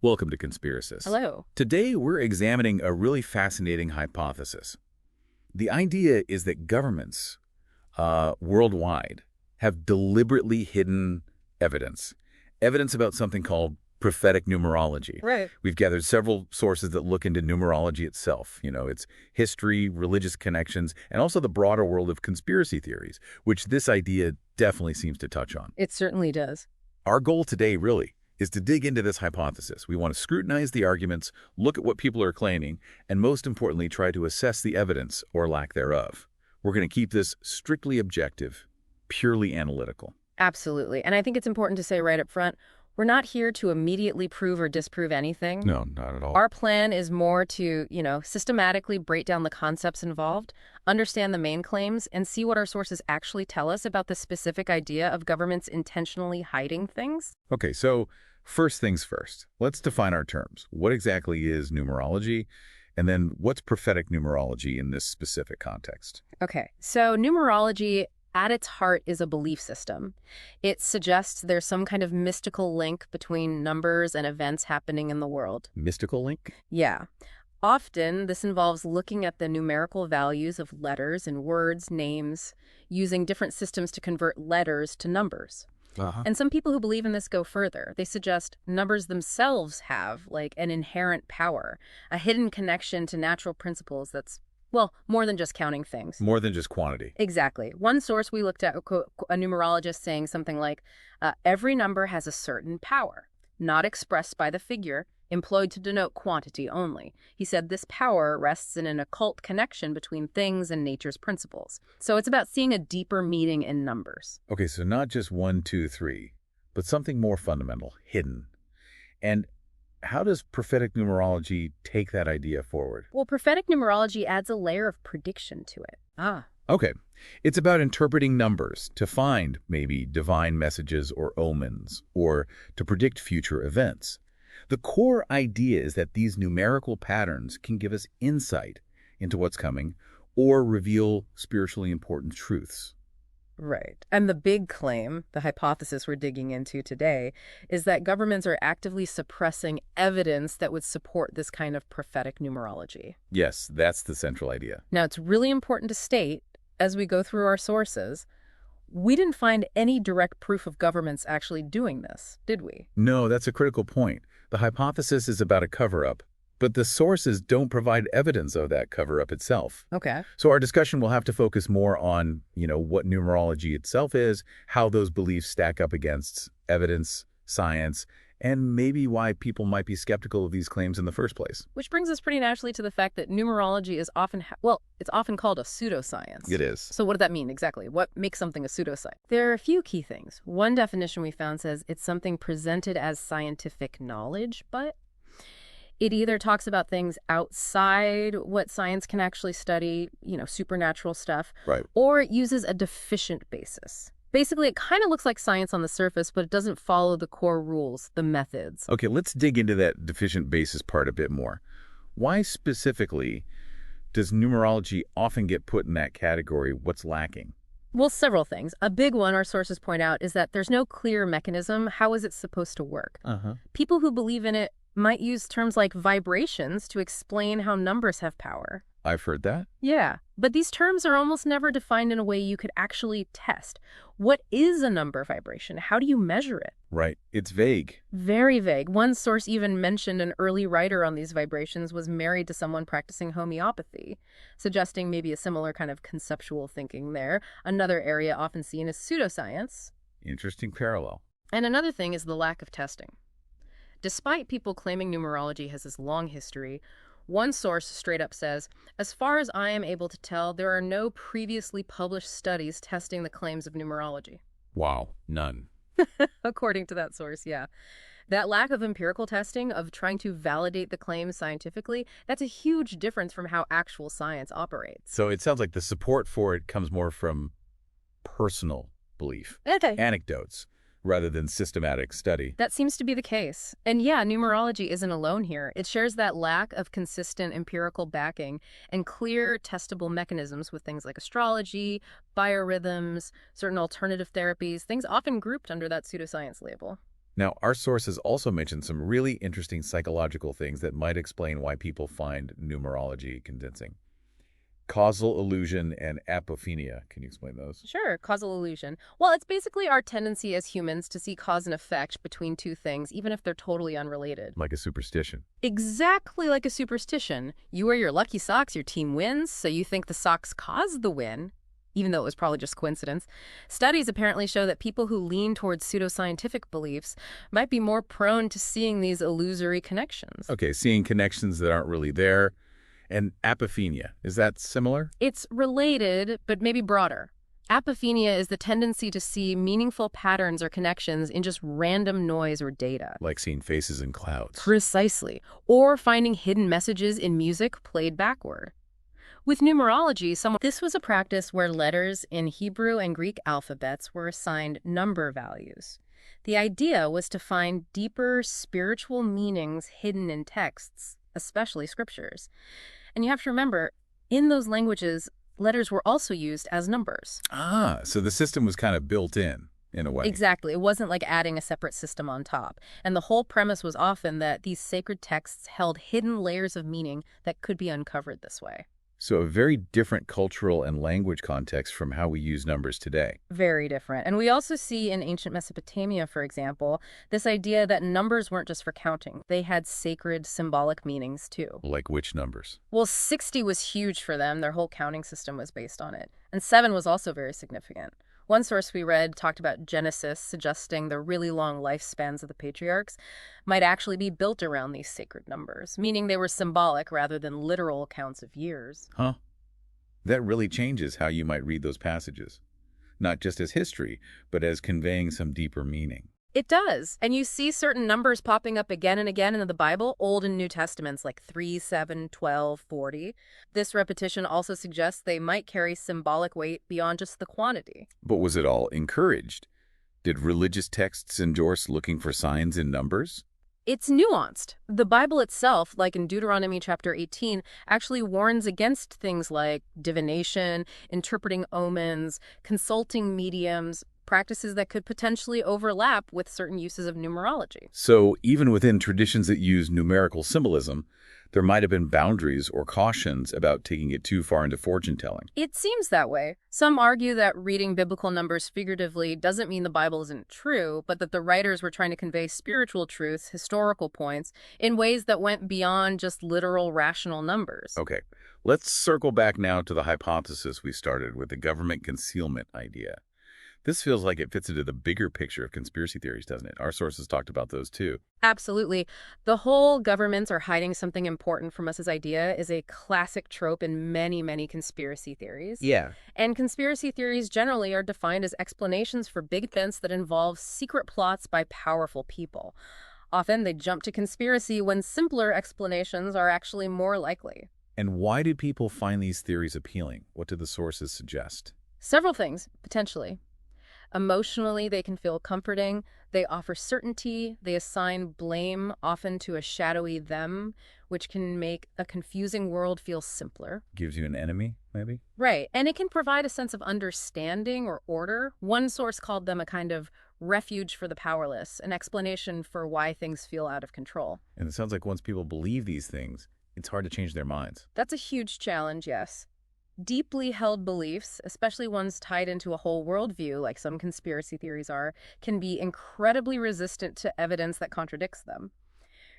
Welcome to Conspiracist. Hello. Today, we're examining a really fascinating hypothesis. The idea is that governments worldwide have deliberately hidden evidence about something called prophetic numerology. Right. We've gathered several sources that look into numerology itself, its history, religious connections, and also the broader world of conspiracy theories, which this idea definitely seems to touch on. It certainly does. Our goal today, really, is to dig into this hypothesis. We want to scrutinize the arguments, look at what people are claiming, and most importantly, try to assess the evidence or lack thereof. We're going to keep this strictly objective, purely analytical. Absolutely. And I think it's important to say right up front, we're not here to immediately prove or disprove anything. No, not at all. Our plan is more to, systematically break down the concepts involved, understand the main claims, and see what our sources actually tell us about the specific idea of governments intentionally hiding things. Okay, so first things first. Let's define our terms. What exactly is numerology? And then what's prophetic numerology in this specific context? Okay, so numerology at its heart is a belief system. It suggests there's some kind of mystical link between numbers and events happening in the world. Mystical link? Yeah. Often, this involves looking at the numerical values of letters and words, names, using different systems to convert letters to numbers. And some people who believe in this go further. They suggest numbers themselves have, an inherent power, a hidden connection to natural principles that's, more than just counting things. More than just quantity. Exactly. One source we looked at, a numerologist saying something like, every number has a certain power, not expressed by the figure, employed to denote quantity only. He said this power rests in an occult connection between things and nature's principles. So it's about seeing a deeper meaning in numbers. Okay, so not just 1, 2, 3, but something more fundamental, hidden. And how does prophetic numerology take that idea forward? Well, prophetic numerology adds a layer of prediction to it. Okay, it's about interpreting numbers to find maybe divine messages or omens, or to predict future events. The core idea is that these numerical patterns can give us insight into what's coming or reveal spiritually important truths. Right. And the big claim, the hypothesis we're digging into today, is that governments are actively suppressing evidence that would support this kind of prophetic numerology. Yes, that's the central idea. Now, it's really important to state, as we go through our sources, we didn't find any direct proof of governments actually doing this, did we? No, that's a critical point. The hypothesis is about a cover-up, but the sources don't provide evidence of that cover-up itself. Okay. So our discussion will have to focus more on, what numerology itself is, how those beliefs stack up against evidence, science, and maybe why people might be skeptical of these claims in the first place. Which brings us pretty naturally to the fact that numerology is often, it's often called a pseudoscience. It is. So what does that mean exactly? What makes something a pseudoscience? There are a few key things. One definition we found says it's something presented as scientific knowledge, but it either talks about things outside what science can actually study, supernatural stuff, Right. or it uses a deficient basis. Basically, it kind of looks like science on the surface, but it doesn't follow the core rules, the methods. Okay, let's dig into that deficient basis part a bit more. Why specifically does numerology often get put in that category? What's lacking? Well, several things. A big one our sources point out is that there's no clear mechanism. How is it supposed to work? People who believe in it might use terms like vibrations to explain how numbers have power. I've heard that. Yeah, but these terms are almost never defined in a way you could actually test. What is a number vibration? How do you measure it? Right. It's vague. Very vague. One source even mentioned an early writer on these vibrations was married to someone practicing homeopathy, suggesting maybe a similar kind of conceptual thinking there. Another area often seen as pseudoscience. Interesting parallel. And another thing is the lack of testing. Despite people claiming numerology has this long history, one source straight up says, as far as I am able to tell, there are no previously published studies testing the claims of numerology. Wow, none. According to that source, yeah. That lack of empirical testing, of trying to validate the claims scientifically, that's a huge difference from how actual science operates. So it sounds like the support for it comes more from personal belief, anecdotes, rather than systematic study. That seems to be the case. And yeah, numerology isn't alone here. It shares that lack of consistent empirical backing and clear testable mechanisms with things like astrology, biorhythms, certain alternative therapies, things often grouped under that pseudoscience label. Now, our sources also mention some really interesting psychological things that might explain why people find numerology convincing. Causal illusion and apophenia. Can you explain those? Sure, causal illusion. Well, it's basically our tendency as humans to see cause and effect between two things, even if they're totally unrelated. Like a superstition. Exactly like a superstition. You wear your lucky socks, your team wins, so you think the socks caused the win, even though it was probably just coincidence. Studies apparently show that people who lean towards pseudoscientific beliefs might be more prone to seeing these illusory connections. Okay, seeing connections that aren't really there. And apophenia, is that similar? It's related, but maybe broader. Apophenia is the tendency to see meaningful patterns or connections in just random noise or data. Like seeing faces in clouds. Precisely. Or finding hidden messages in music played backward. With numerology, this was a practice where letters in Hebrew and Greek alphabets were assigned number values. The idea was to find deeper spiritual meanings hidden in texts, especially scriptures. And you have to remember, in those languages, letters were also used as numbers. Ah, so the system was kind of built in a way. Exactly. It wasn't like adding a separate system on top. And the whole premise was often that these sacred texts held hidden layers of meaning that could be uncovered this way. So a very different cultural and language context from how we use numbers today. Very different. And we also see in ancient Mesopotamia, for example, this idea that numbers weren't just for counting. They had sacred symbolic meanings too. Like which numbers? Well, 60 was huge for them. Their whole counting system was based on it. And 7 was also very significant. One source we read talked about Genesis, suggesting the really long lifespans of the patriarchs might actually be built around these sacred numbers, meaning they were symbolic rather than literal counts of years. Huh. That really changes how you might read those passages. Not just as history, but as conveying some deeper meaning. It does. And you see certain numbers popping up again and again in the Bible, Old and New Testaments, like 3, 7, 12, 40. This repetition also suggests they might carry symbolic weight beyond just the quantity. But was it all encouraged? Did religious texts endorse looking for signs in numbers? It's nuanced. The Bible itself, like in Deuteronomy chapter 18, actually warns against things like divination, interpreting omens, consulting mediums, practices that could potentially overlap with certain uses of numerology. So even within traditions that use numerical symbolism, there might have been boundaries or cautions about taking it too far into fortune-telling. It seems that way. Some argue that reading biblical numbers figuratively doesn't mean the Bible isn't true, but that the writers were trying to convey spiritual truths, historical points, in ways that went beyond just literal rational numbers. Okay, let's circle back now to the hypothesis we started with the government concealment idea. This feels like it fits into the bigger picture of conspiracy theories, doesn't it? Our sources talked about those too. Absolutely. The whole governments are hiding something important from us as idea is a classic trope in many, many conspiracy theories. Yeah. And conspiracy theories generally are defined as explanations for big events that involve secret plots by powerful people. Often they jump to conspiracy when simpler explanations are actually more likely. And why do people find these theories appealing? What do the sources suggest? Several things, potentially. Emotionally, they can feel comforting. They offer certainty. They assign blame, often to a shadowy them, which can make a confusing world feel simpler. Gives you an enemy, maybe? Right. And it can provide a sense of understanding or order. One source called them a kind of refuge for the powerless, an explanation for why things feel out of control. And it sounds like once people believe these things, it's hard to change their minds. That's a huge challenge, yes. Deeply held beliefs, especially ones tied into a whole worldview, like some conspiracy theories are, can be incredibly resistant to evidence that contradicts them.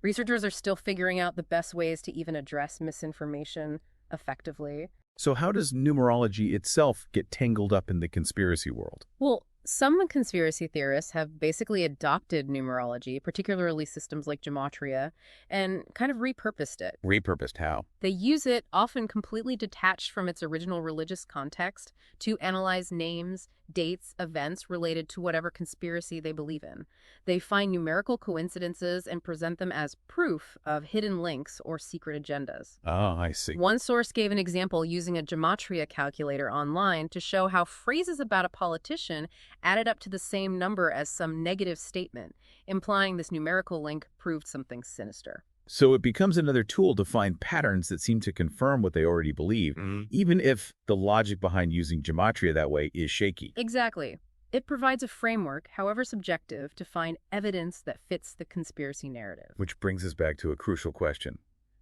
Researchers are still figuring out the best ways to even address misinformation effectively. So how does numerology itself get tangled up in the conspiracy world? Well, some conspiracy theorists have basically adopted numerology, particularly systems like gematria, and kind of repurposed it. Repurposed how? They use it, often completely detached from its original religious context, to analyze names, dates, events related to whatever conspiracy they believe in. They find numerical coincidences and present them as proof of hidden links or secret agendas. Oh, I see. One source gave an example using a gematria calculator online to show how phrases about a politician added up to the same number as some negative statement, implying this numerical link proved something sinister. So it becomes another tool to find patterns that seem to confirm what they already believe, even if the logic behind using gematria that way is shaky. Exactly. It provides a framework, however subjective, to find evidence that fits the conspiracy narrative. Which brings us back to a crucial question.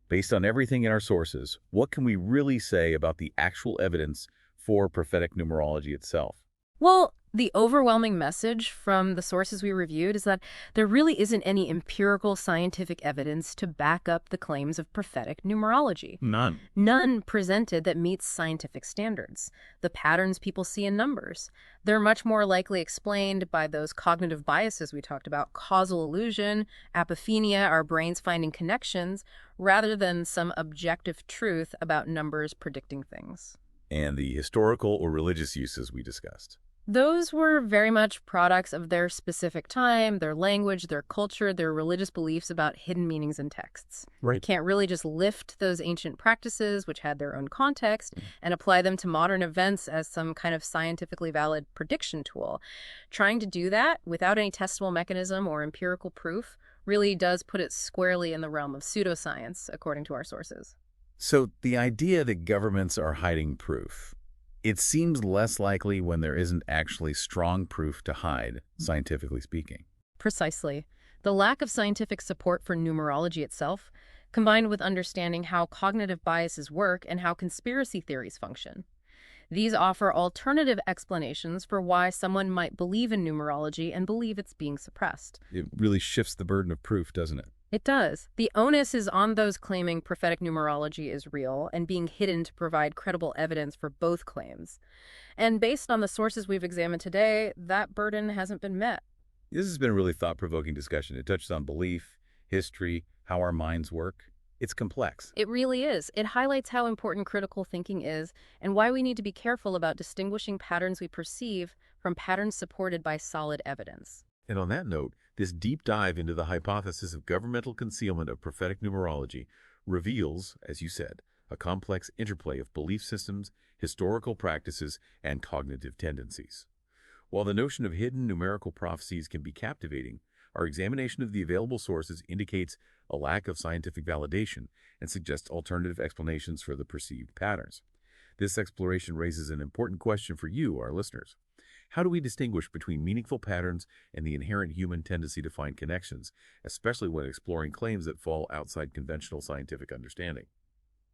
Based on everything in our sources, what can we really say about the actual evidence for prophetic numerology itself? Well, the overwhelming message from the sources we reviewed is that there really isn't any empirical scientific evidence to back up the claims of prophetic numerology. None. None presented that meets scientific standards. The patterns people see in numbers. They're much more likely explained by those cognitive biases we talked about, causal illusion, apophenia, our brains finding connections, rather than some objective truth about numbers predicting things. And the historical or religious uses we discussed. Those were very much products of their specific time, their language, their culture, their religious beliefs about hidden meanings in texts. Right. You can't really just lift those ancient practices, which had their own context, and apply them to modern events as some kind of scientifically valid prediction tool. Trying to do that without any testable mechanism or empirical proof really does put it squarely in the realm of pseudoscience, according to our sources. So the idea that governments are hiding proof, it seems less likely when there isn't actually strong proof to hide, scientifically speaking. Precisely. The lack of scientific support for numerology itself, combined with understanding how cognitive biases work and how conspiracy theories function. These offer alternative explanations for why someone might believe in numerology and believe it's being suppressed. It really shifts the burden of proof, doesn't it? It does. The onus is on those claiming prophetic numerology is real and being hidden to provide credible evidence for both claims. And based on the sources we've examined today, that burden hasn't been met. This has been a really thought-provoking discussion. It touches on belief, history, how our minds work. It's complex. It really is. It highlights how important critical thinking is and why we need to be careful about distinguishing patterns we perceive from patterns supported by solid evidence. And on that note, this deep dive into the hypothesis of governmental concealment of prophetic numerology reveals, as you said, a complex interplay of belief systems, historical practices, and cognitive tendencies. While the notion of hidden numerical prophecies can be captivating, our examination of the available sources indicates a lack of scientific validation and suggests alternative explanations for the perceived patterns. This exploration raises an important question for you, our listeners. How do we distinguish between meaningful patterns and the inherent human tendency to find connections, especially when exploring claims that fall outside conventional scientific understanding?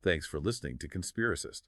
Thanks for listening to Conspiracist.